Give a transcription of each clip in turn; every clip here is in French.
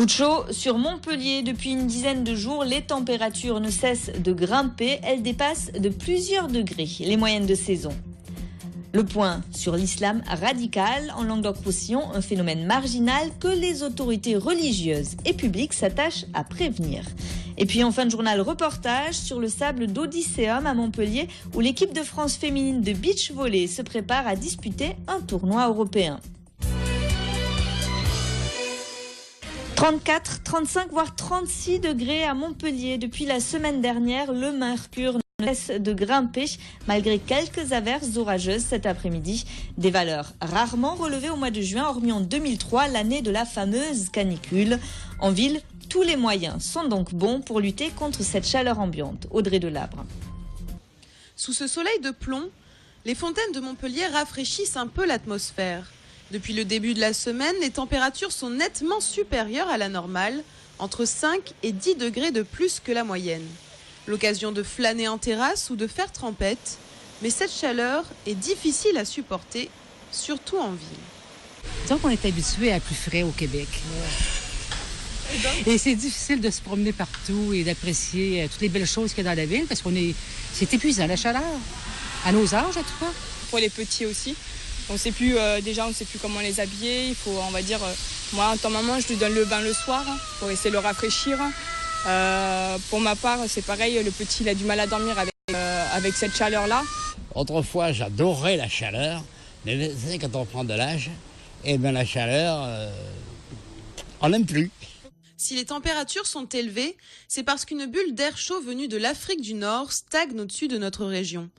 Coup de chaud sur Montpellier. Depuis une dizaine de jours, les températures ne cessent de grimper. Elles dépassent de plusieurs degrés les moyennes de saison. Le point sur l'islam radical en Languedoc-Roussillon, un phénomène marginal que les autorités religieuses et publiques s'attachent à prévenir. Et puis en fin de journal, reportage sur le sable d'Odysseum à Montpellier où l'équipe de France féminine de beach volley se prépare à disputer un tournoi européen. 34, 35 voire 36 degrés à Montpellier. Depuis la semaine dernière, le mercure ne cesse de grimper malgré quelques averses orageuses cet après-midi. Des valeurs rarement relevées au mois de juin, hormis en 2003, l'année de la fameuse canicule. En ville, tous les moyens sont donc bons pour lutter contre cette chaleur ambiante. Audrey Delabre. Sous ce soleil de plomb, les fontaines de Montpellier rafraîchissent un peu l'atmosphère. Depuis le début de la semaine, les températures sont nettement supérieures à la normale, entre 5 et 10 degrés de plus que la moyenne. L'occasion de flâner en terrasse ou de faire trempette, mais cette chaleur est difficile à supporter, surtout en ville. Disons qu'on est habitué à plus frais au Québec. Et c'est difficile de se promener partout et d'apprécier toutes les belles choses qu'il y a dans la ville parce c'est épuisant la chaleur, à nos âges en tout cas. Pour les petits aussi. On sait plus, déjà, on ne sait plus comment les habiller. Il faut, on va dire, moi, en tant que maman, je lui donne le bain le soir pour essayer de le rafraîchir. Pour ma part, c'est pareil, le petit, il a du mal à dormir avec cette chaleur-là. Autrefois, j'adorais la chaleur, mais quand on prend de l'âge, la chaleur, on n'aime plus. Si les températures sont élevées, c'est parce qu'une bulle d'air chaud venue de l'Afrique du Nord stagne au-dessus de notre région.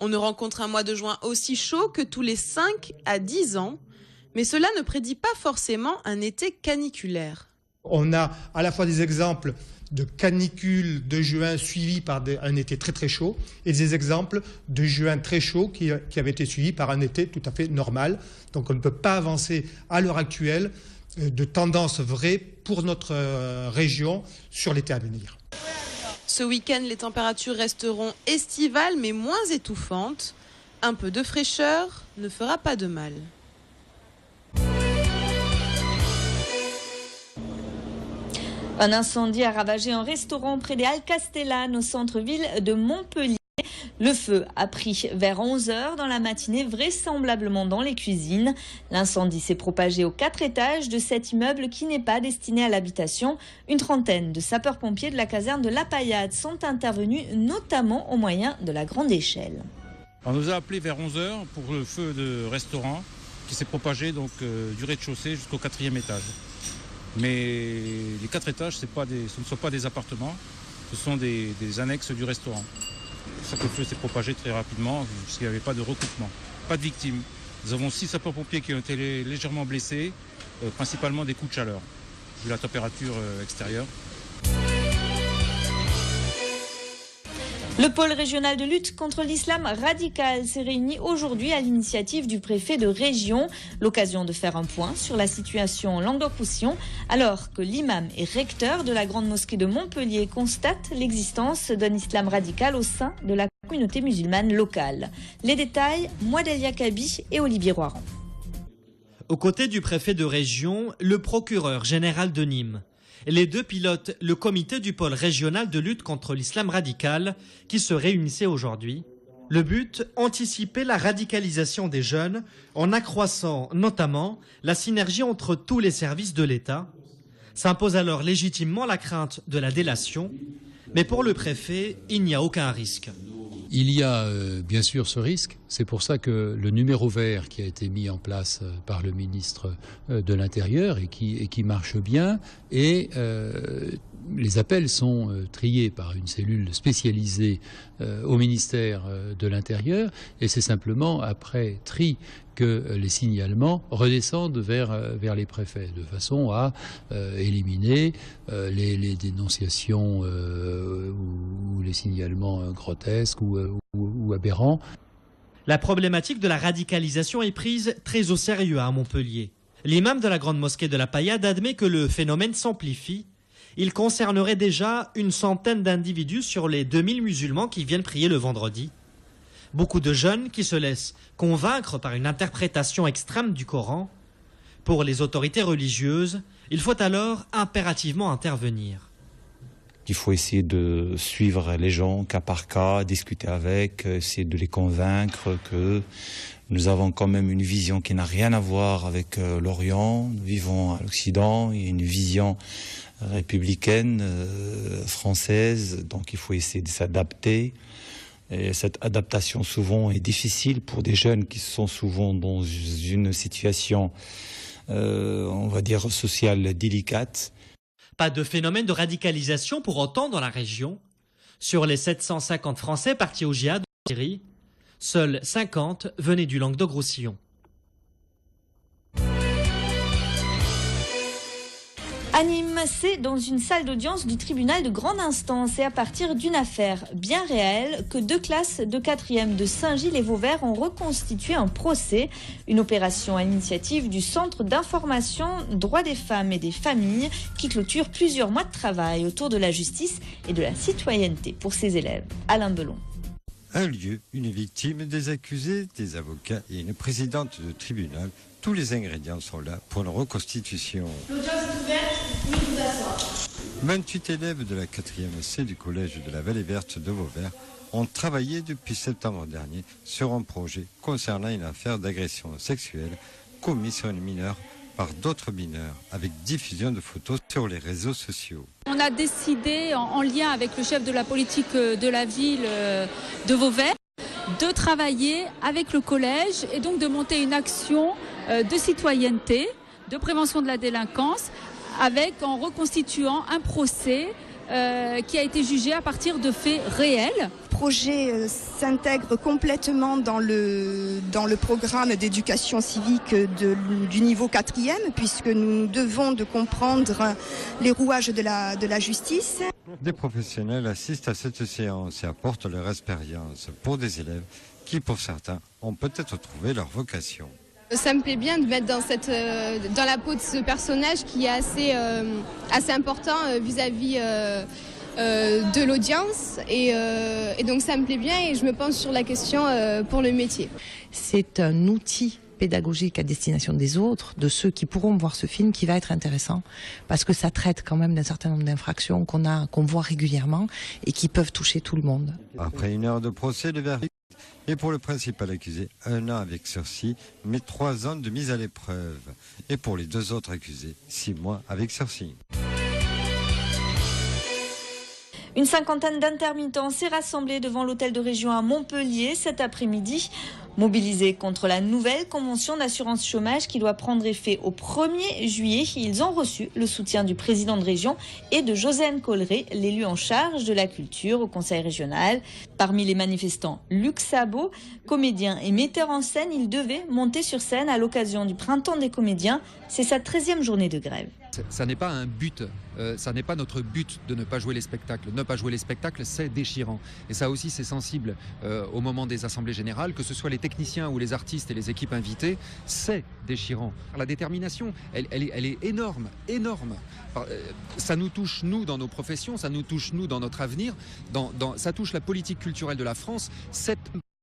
On ne rencontre un mois de juin aussi chaud que tous les 5 à 10 ans, mais cela ne prédit pas forcément un été caniculaire. On a à la fois des exemples de canicules de juin suivis par un été très très chaud et des exemples de juin très chaud qui avaient été suivis par un été tout à fait normal. Donc on ne peut pas avancer à l'heure actuelle de tendance vraie pour notre région sur l'été à venir. Ce week-end, les températures resteront estivales mais moins étouffantes. Un peu de fraîcheur ne fera pas de mal. Un incendie a ravagé un restaurant près des Halles Castellane au centre-ville de Montpellier. Le feu a pris vers 11h dans la matinée, vraisemblablement dans les cuisines. L'incendie s'est propagé aux 4 étages de cet immeuble qui n'est pas destiné à l'habitation. Une trentaine de sapeurs-pompiers de la caserne de La Paillade sont intervenus, notamment au moyen de la grande échelle. On nous a appelé vers 11h pour le feu de restaurant qui s'est propagé donc, du rez-de-chaussée jusqu'au 4e étage. Mais les 4 étages, ce ne sont pas des appartements, ce sont des annexes du restaurant. C'est pour ça que le feu s'est propagé très rapidement, puisqu'il n'y avait pas de recoupement, pas de victimes. Nous avons 6 sapeurs-pompiers qui ont été légèrement blessés, principalement des coups de chaleur, vu la température extérieure. Le pôle régional de lutte contre l'islam radical s'est réuni aujourd'hui à l'initiative du préfet de région. L'occasion de faire un point sur la situation en Languedoc-Roussillon, alors que l'imam et recteur de la grande mosquée de Montpellier constate l'existence d'un islam radical au sein de la communauté musulmane locale. Les détails, Mouadelia Kabi et Olivier Roiran. Aux côtés du préfet de région, le procureur général de Nîmes. Les deux pilotent le comité du pôle régional de lutte contre l'islam radical qui se réunissait aujourd'hui. Le but, anticiper la radicalisation des jeunes en accroissant notamment la synergie entre tous les services de l'État. S'impose alors légitimement la crainte de la délation, mais pour le préfet, il n'y a aucun risque. Il y a bien sûr ce risque, c'est pour ça que le numéro vert qui a été mis en place par le ministre de l'Intérieur et qui marche bien, et les appels sont triés par une cellule spécialisée au ministère de l'Intérieur, et c'est simplement après tri que les signalements redescendent vers les préfets, de façon à éliminer les dénonciations ou les signalements grotesques ou aberrants. La problématique de la radicalisation est prise très au sérieux à Montpellier. L'imam de la grande mosquée de La Paillade admet que le phénomène s'amplifie. Il concernerait déjà une centaine d'individus sur les 2000 musulmans qui viennent prier le vendredi. Beaucoup de jeunes qui se laissent convaincre par une interprétation extrême du Coran. Pour les autorités religieuses, Il faut alors impérativement intervenir. Il faut essayer de suivre les gens cas par cas, discuter avec, essayer de les convaincre que nous avons quand même une vision qui n'a rien à voir avec l'Orient. Nous vivons à l'Occident, il y a une vision républicaine, française, donc il faut essayer de s'adapter. Et cette adaptation souvent est difficile pour des jeunes qui sont souvent dans une situation, on va dire, sociale délicate. Pas de phénomène de radicalisation pour autant dans la région. Sur les 750 Français partis au djihad en Syrie, seuls 50 venaient du Languedoc-Roussillon. À Nîmes, c'est dans une salle d'audience du tribunal de grande instance et à partir d'une affaire bien réelle que 2 classes de 4e de Saint-Gilles-et-Vauvert ont reconstitué un procès. Une opération à l'initiative du Centre d'information droits des femmes et des familles qui clôture plusieurs mois de travail autour de la justice et de la citoyenneté pour ses élèves. Alain Belon. Un lieu, une victime, des accusés, des avocats et une présidente de tribunal. Tous les ingrédients sont là pour une reconstitution. L'audience est ouverte, vous pouvez vous asseoir. 28 élèves de la 4e C du collège de la Vallée Verte de Vauvert ont travaillé depuis septembre dernier sur un projet concernant une affaire d'agression sexuelle commise sur une mineure par d'autres mineurs, avec diffusion de photos sur les réseaux sociaux. On a décidé, en lien avec le chef de la politique de la ville de Vauvert, de travailler avec le collège et donc de monter une action de citoyenneté, de prévention de la délinquance, en reconstituant un procès qui a été jugé à partir de faits réels. Le projet s'intègre complètement dans le programme d'éducation civique du niveau 4e, puisque nous devons de comprendre les rouages de la justice. Des professionnels assistent à cette séance et apportent leur expérience pour des élèves qui, pour certains, ont peut-être trouvé leur vocation. Ça me plaît bien de mettre dans la peau de ce personnage qui est assez important vis-à-vis de l'audience et donc ça me plaît bien et je me penche sur la question pour le métier. C'est un outil pédagogique à destination des autres, de ceux qui pourront voir ce film, qui va être intéressant parce que ça traite quand même d'un certain nombre d'infractions qu'on voit régulièrement et qui peuvent toucher tout le monde. Après 1 heure de procès, le verdict est pour le principal accusé 1 an avec sursis, mais 3 ans de mise à l'épreuve. Et pour les 2 autres accusés, 6 mois avec sursis. Une cinquantaine d'intermittents s'est rassemblée devant l'hôtel de région à Montpellier cet après-midi. Mobilisés contre la nouvelle convention d'assurance chômage qui doit prendre effet au 1er juillet, ils ont reçu le soutien du président de région et de Josiane Colleret, l'élu en charge de la culture au conseil régional. Parmi les manifestants, Luc Sabot, comédien et metteur en scène, il devait monter sur scène à l'occasion du printemps des comédiens. C'est sa 13e journée de grève. Ça n'est pas un but, ça n'est pas notre but de ne pas jouer les spectacles. Ne pas jouer les spectacles, c'est déchirant. Et ça aussi, c'est sensible au moment des assemblées générales, que ce soit les techniciens ou les artistes et les équipes invitées, c'est déchirant. La détermination, elle est énorme, énorme. Ça nous touche, nous, dans nos professions, ça nous touche, nous, dans notre avenir, ça touche la politique culturelle de la France. Cette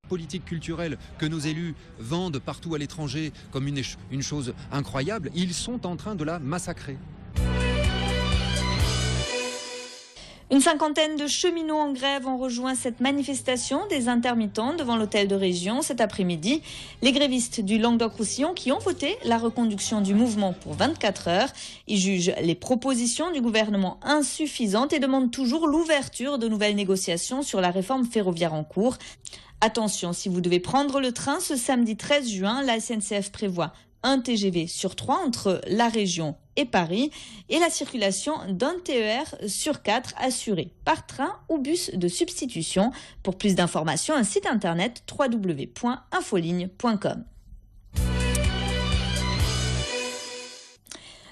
politique culturelle que nos élus vendent partout à l'étranger comme une chose incroyable, ils sont en train de la massacrer. Une cinquantaine de cheminots en grève ont rejoint cette manifestation des intermittents devant l'hôtel de région cet après-midi. Les grévistes du Languedoc-Roussillon qui ont voté la reconduction du mouvement pour 24 heures. Ils jugent les propositions du gouvernement insuffisantes et demandent toujours l'ouverture de nouvelles négociations sur la réforme ferroviaire en cours. Attention, si vous devez prendre le train ce samedi 13 juin, la SNCF prévoit un TGV sur 3 entre la région et Paris et la circulation d'un TER sur 4 assuré par train ou bus de substitution. Pour plus d'informations, un site internet www.infoligne.com.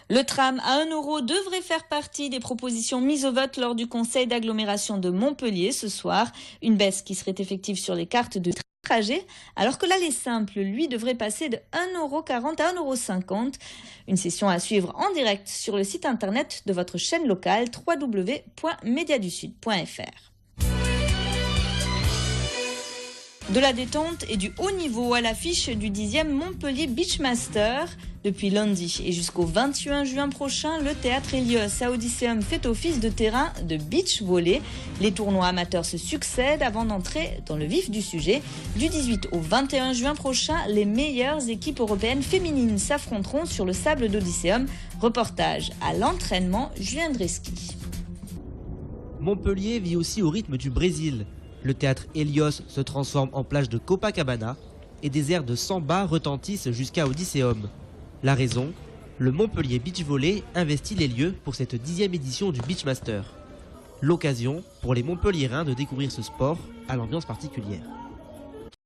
Le tram à 1 € devrait faire partie des propositions mises au vote lors du conseil d'agglomération de Montpellier ce soir. Une baisse qui serait effective sur les cartes de trajet, alors que l'aller simple, lui, devrait passer de 1,40 € à 1,50 €. Une session à suivre en direct sur le site internet de votre chaîne locale www.mediadusud.fr. De la détente et du haut niveau à l'affiche du 10e Montpellier Beachmaster. Depuis lundi et jusqu'au 21 juin prochain, le théâtre Hélios à Odysseum fait office de terrain de beach volley. Les tournois amateurs se succèdent avant d'entrer dans le vif du sujet. Du 18 au 21 juin prochain, les meilleures équipes européennes féminines s'affronteront sur le sable d'Odysseum. Reportage à l'entraînement, Julien Dreski. Montpellier vit aussi au rythme du Brésil. Le théâtre Hélios se transforme en plage de Copacabana et des airs de samba retentissent jusqu'à Odysseum. La raison, le Montpellier Beach Volley investit les lieux pour cette 10e édition du Beachmaster. L'occasion pour les Montpelliérains de découvrir ce sport à l'ambiance particulière.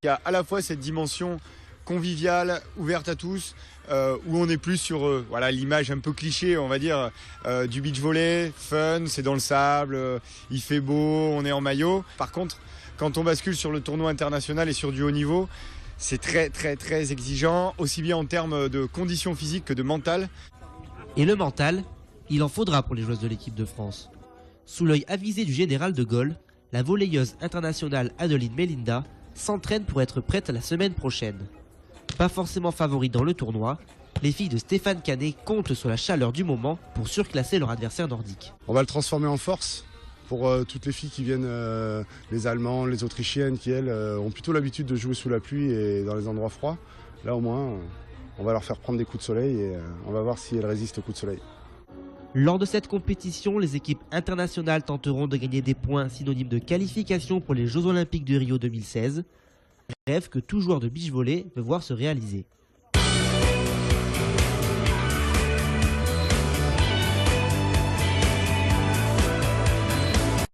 Il y a à la fois cette dimension conviviale, ouverte à tous, où on est plus sur l'image un peu cliché, on va dire, du beach volley, fun, c'est dans le sable, il fait beau, on est en maillot. Par contre, quand on bascule sur le tournoi international et sur du haut niveau, c'est très exigeant, aussi bien en termes de conditions physiques que de mental. Et le mental, il en faudra pour les joueuses de l'équipe de France. Sous l'œil avisé du général de Gaulle, la volleyeuse internationale Adeline Melinda s'entraîne pour être prête la semaine prochaine. Pas forcément favorite dans le tournoi, les filles de Stéphane Canet comptent sur la chaleur du moment pour surclasser leur adversaire nordique. On va le transformer en force pour toutes les filles qui viennent, les Allemandes, les Autrichiennes, qui elles ont plutôt l'habitude de jouer sous la pluie et dans les endroits froids. Là au moins, on va leur faire prendre des coups de soleil et on va voir si elles résistent aux coups de soleil. Lors de cette compétition, les équipes internationales tenteront de gagner des points synonymes de qualification pour les Jeux Olympiques de Rio 2016. Rêve que tout joueur de beach volley veut voir se réaliser.